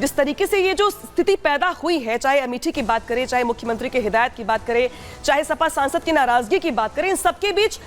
जिस तरीके से ये जो स्थिति पैदा हुई है, चाहे अमेठी की बात करें, चाहे मुख्यमंत्री की हिदायत की बात करें, चाहे सपा सांसद की नाराजगी की बात करें, इन सबके बीच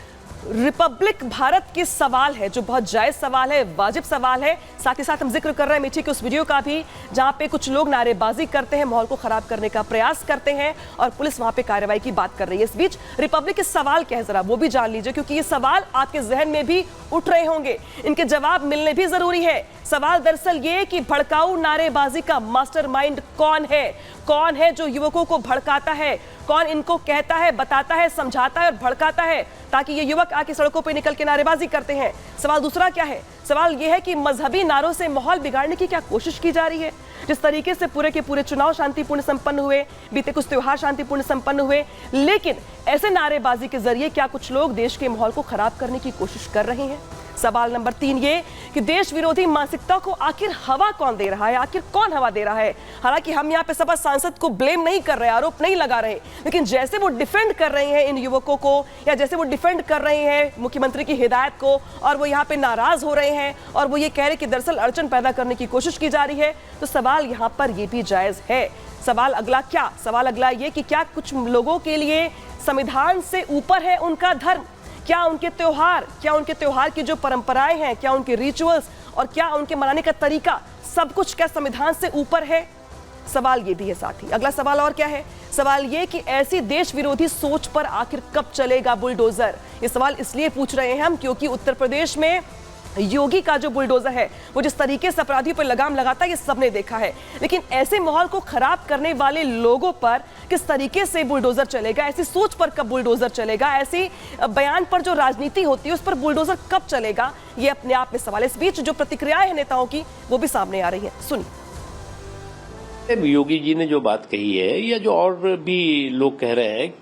रिपब्लिक भारत के सवाल है जो बहुत जायज सवाल है, वाजिब सवाल है। साथ ही साथ हम जिक्र कर रहे हैं अमेठी के उस वीडियो का भी जहां पे कुछ लोग नारेबाजी करते हैं, माहौल को खराब करने का प्रयास करते हैं और पुलिस वहां पे कार्रवाई की बात कर रही है। इस बीच रिपब्लिक के सवाल क्या है जरा वो भी जान लीजिए, क्योंकि ये सवाल आपके जहन में भी उठ रहे होंगे, इनके जवाब मिलने भी जरूरी है। सवाल दरअसल ये कि भड़काऊ नारेबाजी का मास्टरमाइंड कौन है? कौन है जो युवकों को भड़काता है? कौन इनको कहता है, बताता है, समझाता है और भड़काता है ताकि ये युवक आके सड़कों पे निकल के नारेबाजी करते हैं? सवाल दूसरा क्या है? सवाल यह है कि मजहबी नारों से माहौल बिगाड़ने की क्या कोशिश की जा रही है? जिस तरीके से पूरे के पूरे चुनाव शांतिपूर्ण संपन्न हुए, बीते कुछ त्योहार शांतिपूर्ण संपन्न हुए, लेकिन ऐसे नारेबाजी के जरिए क्या कुछ लोग देश के माहौल को खराब करने की कोशिश कर रहे हैं? सवाल नंबर 3 ये कि देश विरोधी मानसिकता को आखिर हवा कौन दे रहा है? आखिर कौन हवा दे रहा है? हालांकि हम यहाँ पे सपा सांसद को ब्लेम नहीं कर रहे, आरोप नहीं लगा रहे, लेकिन जैसे वो डिफेंड कर रहे हैं इन युवकों को, या जैसे वो डिफेंड कर रहे हैं मुख्यमंत्री की हिदायत को, और वो यहाँ पे नाराज हो रहे हैं और वो ये कह रहे कि दरअसल अड़चन पैदा करने की कोशिश की जा रही है, तो सवाल यहाँ पर ये भी जायज है। सवाल अगला क्या? सवाल अगला ये कि क्या कुछ लोगों के लिए संविधान से ऊपर है उनका धर्म? क्या उनके त्योहार की जो परंपराएं हैं, क्या उनके रिचुअल्स और क्या उनके मनाने का तरीका, सब कुछ क्या संविधान से ऊपर है? सवाल ये भी है। साथ ही अगला सवाल और क्या है? सवाल ये कि ऐसी देश विरोधी सोच पर आखिर कब चलेगा बुलडोजर? ये सवाल इसलिए पूछ रहे हैं हम क्योंकि उत्तर प्रदेश में योगी का जो बुलडोजर है वो जिस तरीके से अपराधियों पर लगाम लगाता है ये सबने देखा है, लेकिन ऐसे माहौल को खराब करने वाले लोगों पर किस तरीके से बुलडोजर चलेगा? ऐसी सोच पर कब बुलडोजर चलेगा? ऐसी बयान पर जो राजनीति होती है उस पर बुलडोजर कब चलेगा? ये अपने आप में सवाल है। इस बीच जो प्रतिक्रियाएं हैं नेताओं की वो भी सामने आ रही है, सुनिए। योगी जी ने जो बात कही है या जो और भी लोग कह रहे हैं,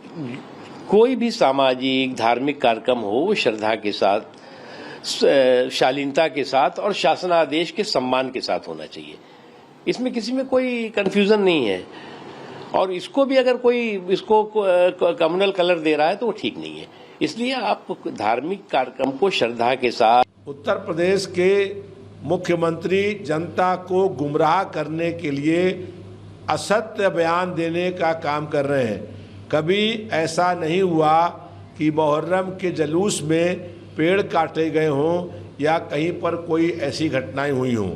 कोई भी सामाजिक धार्मिक कार्यक्रम हो वो श्रद्धा के साथ, शालीनता के साथ और शासनादेश के सम्मान के साथ होना चाहिए। इसमें किसी में कोई कंफ्यूजन नहीं है, और इसको भी अगर कोई इसको कम्युनल कलर दे रहा है तो वो ठीक नहीं है। इसलिए आप धार्मिक कार्यक्रम को श्रद्धा के साथ। उत्तर प्रदेश के मुख्यमंत्री जनता को गुमराह करने के लिए असत्य बयान देने का काम कर रहे हैं। कभी ऐसा नहीं हुआ कि मुहर्रम के जुलूस में पेड़ काटे गए हों या कहीं पर कोई ऐसी घटनाएं हुई हों।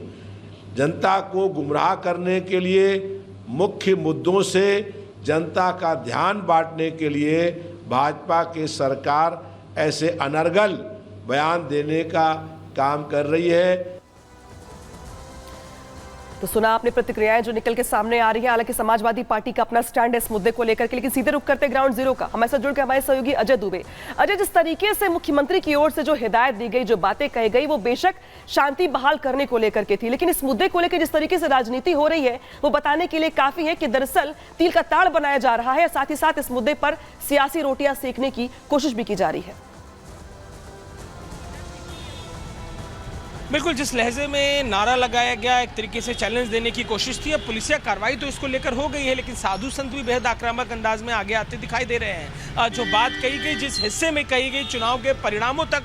जनता को गुमराह करने के लिए, मुख्य मुद्दों से जनता का ध्यान बांटने के लिए भाजपा की सरकार ऐसे अनर्गल बयान देने का काम कर रही है। तो सुना आपने प्रतिक्रियाएं जो निकल के सामने आ रही है। हालांकि समाजवादी पार्टी का अपना स्टैंड है इस मुद्दे को लेकर के, लेकिन सीधे रुक करते ग्राउंड जीरो का हमारे साथ जुड़ के हमारे सहयोगी अजय दुबे। अजय, जिस तरीके से मुख्यमंत्री की ओर से जो हिदायत दी गई, जो बातें कही गई, वो बेशक शांति बहाल करने को लेकर के थी, लेकिन इस मुद्दे को लेकर जिस तरीके से राजनीति हो रही है वो बताने के लिए काफी है कि दरअसल तिल का ताड़ बनाया जा रहा है, साथ ही साथ इस मुद्दे पर सियासी रोटियां सेकने की कोशिश भी की जा रही है। बिल्कुल, जिस लहजे में नारा लगाया गया, एक तरीके से चैलेंज देने की कोशिश थी। अब पुलिसिया कार्रवाई तो इसको लेकर हो गई है, लेकिन साधु संत भी बेहद आक्रामक अंदाज में आगे आते दिखाई दे रहे हैं। जो बात कही गई, जिस हिस्से में कही गई, चुनाव के परिणामों तक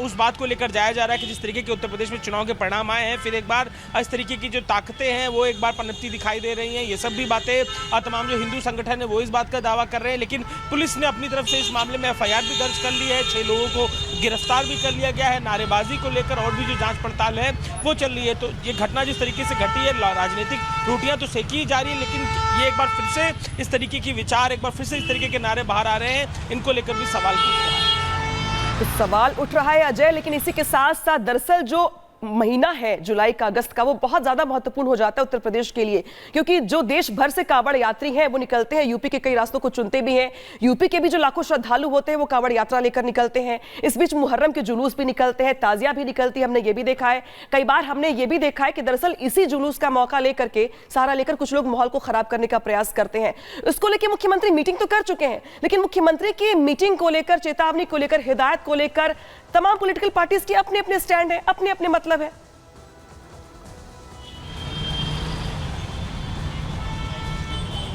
उस बात को लेकर जाया जा रहा है कि जिस तरीके के उत्तर प्रदेश में चुनाव के परिणाम आए हैं, फिर एक बार इस तरीके की जो ताकतें हैं वो एक बार पनपती दिखाई दे रही हैं। ये सब भी बातें तमाम जो हिंदू संगठन है वो इस बात का दावा कर रहे हैं, लेकिन पुलिस ने अपनी तरफ से इस मामले में FIR भी दर्ज कर ली है। 6 लोगों को गिरफ्तार भी कर लिया गया है। नारेबाजी को लेकर और भी जो जांच पड़ताल है वो चल रही है। तो ये घटना जिस तरीके से घटी है, राजनीतिक रोटियां तो सेकी जा रही है, लेकिन ये एक बार फिर से इस तरीके की विचार, एक बार फिर से इस तरीके के नारे बाहर आ रहे हैं, इनको लेकर भी सवाल उठ रहा है। तो सवाल उठ रहा है अजय, लेकिन इसी के साथ साथ दरअसल जो महीना है जुलाई का, अगस्त का, वो बहुत ज्यादा महत्वपूर्ण हो जाता है उत्तर प्रदेश के लिए, क्योंकि जो देश भर से कांवड़ यात्री हैं वो निकलते हैं, यूपी के कई रास्तों को चुनते भी हैं। यूपी के भी जो लाखों श्रद्धालु होते हैं वो कांवड़ यात्रा लेकर निकलते हैं। इस बीच मुहर्रम के जुलूस भी निकलते हैं, ताजिया भी निकलती है, हमने ये भी देखा है। कई बार हमने ये भी देखा है कि दरअसल इसी जुलूस का मौका लेकर के, सहारा लेकर कुछ लोग माहौल को खराब करने का प्रयास करते हैं। इसको लेकर मुख्यमंत्री मीटिंग तो कर चुके हैं, लेकिन मुख्यमंत्री की मीटिंग को लेकर, चेतावनी को लेकर, हिदायत को लेकर तमाम पॉलिटिकल पार्टीज के अपने अपने स्टैंड है, अपने अपने मतलब है।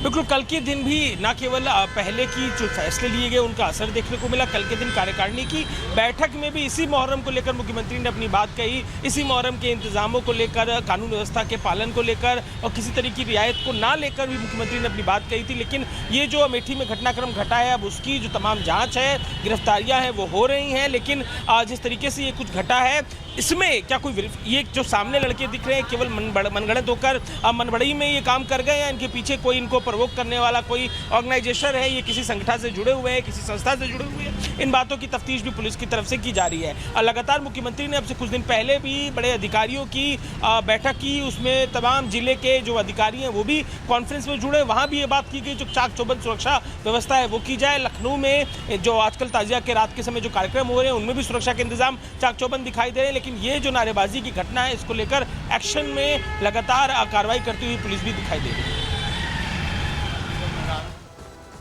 बिल्कुल, कल के दिन भी न केवल पहले की जो फैसले लिए गए उनका असर देखने को मिला, कल के दिन कार्यकारिणी की बैठक में भी इसी मुहर्रम को लेकर मुख्यमंत्री ने अपनी बात कही, इसी मुहर्रम के इंतजामों को लेकर, कानून व्यवस्था के पालन को लेकर और किसी तरह की रियायत को ना लेकर भी मुख्यमंत्री ने अपनी बात कही थी। लेकिन ये जो अमेठी में घटनाक्रम घटा है, अब उसकी जो तमाम जाँच है, गिरफ्तारियाँ हैं वो हो रही हैं, लेकिन जिस तरीके से ये कुछ घटा है इसमें क्या कोई ये जो सामने लड़के दिख रहे हैं केवल मनगढ़ंत होकर मनबड़ई में ये काम कर गए, या इनके पीछे कोई इनको प्रवोक करने वाला कोई ऑर्गेनाइजेशन है, ये किसी संगठन से जुड़े हुए हैं, किसी संस्था से जुड़े हुए हैं, इन बातों की तफ्तीश भी पुलिस की तरफ से की जा रही है। और लगातार मुख्यमंत्री ने अब से कुछ दिन पहले भी बड़े अधिकारियों की बैठक की, उसमें तमाम जिले के जो अधिकारी हैं वो भी कॉन्फ्रेंस में जुड़े, वहाँ भी ये बात की गई जो चाक चौबंद सुरक्षा व्यवस्था है वो की जाए। लखनऊ में जो आजकल ताजिया के रात के समय जो कार्यक्रम हो रहे हैं उनमें भी सुरक्षा के इंतजाम चाक चौबंद दिखाई दे रहे हैं, लेकिन ये जो नारेबाजी की घटना है इसको लेकर एक्शन में लगातार कार्रवाई करती हुई पुलिस भी दिखाई दे रही है।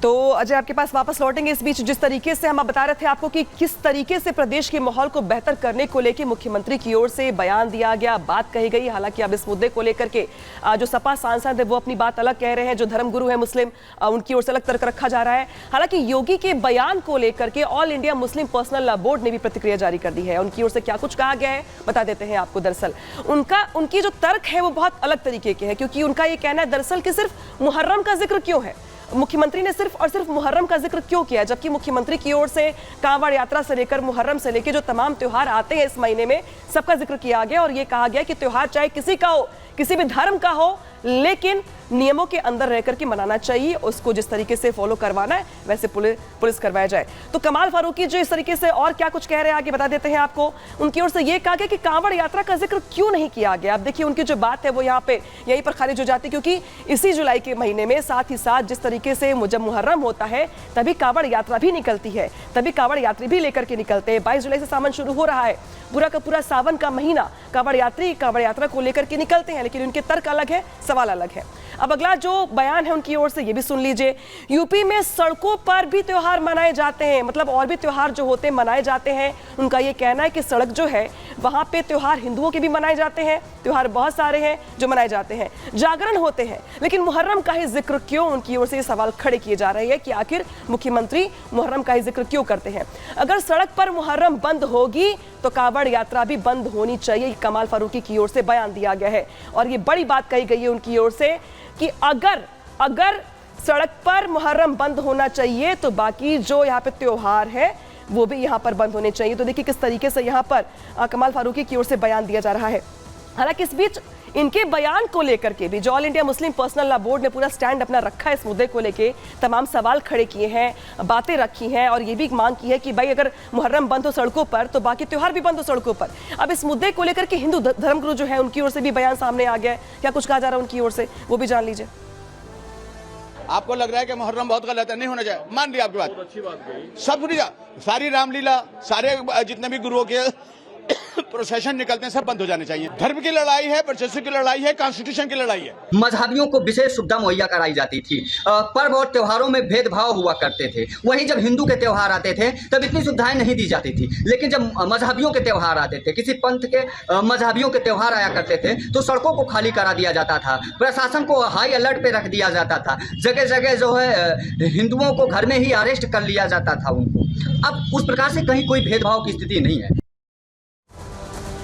तो अजय आपके पास वापस लौटेंगे। इस बीच जिस तरीके से हम बता रहे थे आपको कि किस तरीके से प्रदेश के माहौल को बेहतर करने को लेकर मुख्यमंत्री की ओर से बयान दिया गया, बात कही गई। हालांकि अब इस मुद्दे को लेकर के जो सपा सांसद है वो अपनी बात अलग कह रहे हैं, जो धर्मगुरु है मुस्लिम उनकी ओर से अलग तर्क रखा जा रहा है। हालांकि योगी के बयान को लेकर के all India Muslim personal law board ने भी प्रतिक्रिया जारी कर दी है। उनकी ओर से क्या कुछ कहा गया है बता देते हैं आपको। दरअसल उनकी जो तर्क है वो बहुत अलग तरीके के है, क्योंकि उनका ये कहना है दरअसल कि सिर्फ मुहर्रम का जिक्र क्यों है, मुख्यमंत्री ने सिर्फ और सिर्फ मुहर्रम का जिक्र क्यों किया, जबकि मुख्यमंत्री की ओर से कांवड़ यात्रा से लेकर मुहर्रम से लेकर जो तमाम त्योहार आते हैं इस महीने में सबका जिक्र किया गया। और ये कहा गया कि त्योहार चाहे किसी का हो, किसी भी धर्म का हो, लेकिन नियमों के अंदर रहकर के मनाना चाहिए, उसको जिस तरीके से फॉलो करवाना है वैसे पुलिस करवाया जाए। तो कमाल फारूकी जो इस तरीके से और क्या कुछ कह रहे हैं आगे बता देते हैं आपको। उनकी ओर से यह कहा गया कि कांवड़ यात्रा का जिक्र क्यों नहीं किया गया। अब देखिए उनकी जो बात है वो यहाँ पे यहीं पर खारिज हो जाती है, क्योंकि इसी जुलाई के महीने में साथ ही साथ जिस तरीके से जब मुहर्रम होता है तभी कांवड़ यात्रा भी निकलती है, तभी कांवड़ यात्री भी लेकर के निकलते हैं। 22 जुलाई से सावन शुरू हो रहा है, पूरा का पूरा सावन का महीना कांवड़ यात्रा को लेकर के निकलते हैं, लेकिन उनके तर्क अलग है, सवाल अलग है। अब अगला जो बयान है उनकी ओर से ये भी सुन लीजिए। यूपी में सड़कों पर भी त्योहार मनाए जाते हैं, मतलब और भी त्योहार जो होते हैं मनाए जाते हैं। उनका ये कहना है कि सड़क जो है वहां पे त्योहार हिंदुओं के भी मनाए जाते हैं, त्योहार बहुत सारे हैं जो मनाए जाते हैं, जागरण होते हैं, लेकिन मुहर्रम का ही जिक्र क्यों। उनकी ओर से ये सवाल खड़े किए जा रहे हैं कि आखिर मुख्यमंत्री मुहर्रम का ही जिक्र क्यों करते हैं। अगर सड़क पर मुहर्रम बंद होगी तो कांवड़ यात्रा भी बंद होनी चाहिए, कमाल फारूकी की ओर से बयान दिया गया है। और ये बड़ी बात कही गई है उनकी ओर से कि अगर सड़क पर मुहर्रम बंद होना चाहिए तो बाकी जो यहाँ पे त्योहार है वो भी यहाँ पर बंद होने चाहिए। तो देखिए किस तरीके से यहाँ पर कमाल फारूकी की ओर से बयान दिया जा रहा है। हालांकि इस बीच इनके बयान को लेकर के भी जो all India Muslim personal law board ने पूरा स्टैंड अपना रखा है इस मुद्दे को लेके, तमाम सवाल खड़े किए हैं, बातें रखी हैं और ये भी मांग की है कि भाई अगर मुहर्रम बंद हो सड़कों पर तो बाकी त्योहार भी बंद हो सड़कों पर। अब इस मुद्दे को लेकर के हिंदू धर्मगुरु जो है उनकी ओर से भी बयान सामने आ गया है, क्या कुछ कहा जा रहा है उनकी ओर से वो भी जान लीजिए। आपको लग रहा है कि मुहर्रम बहुत गलत है, नहीं होना चाहिए, मान लिया आपकी बात, अच्छी बात कही, सब सुनी जा, सारी रामलीला, सारे जितने भी गुरुओं के प्रोसेशन निकलते हैं सब बंद हो जाने चाहिए। धर्म की लड़ाई है, वर्चस्व की लड़ाई है, कॉन्स्टिट्यूशन की लड़ाई है। मजहबियों को विशेष सुविधा मुहैया कराई जाती थी, पर्व और त्योहारों में भेदभाव हुआ करते थे। वहीं जब हिंदू के त्योहार आते थे तब इतनी सुविधाएं नहीं दी जाती थी, लेकिन जब मजहबियों के त्योहार आते थे, किसी पंथ के मजहबियों के त्योहार आया करते थे तो सड़कों को खाली करा दिया जाता था, प्रशासन को हाई अलर्ट पे रख दिया जाता था, जगह जगह जो है हिंदुओं को घर में ही अरेस्ट कर लिया जाता था उनको। अब उस प्रकार से कहीं कोई भेदभाव की स्थिति नहीं है।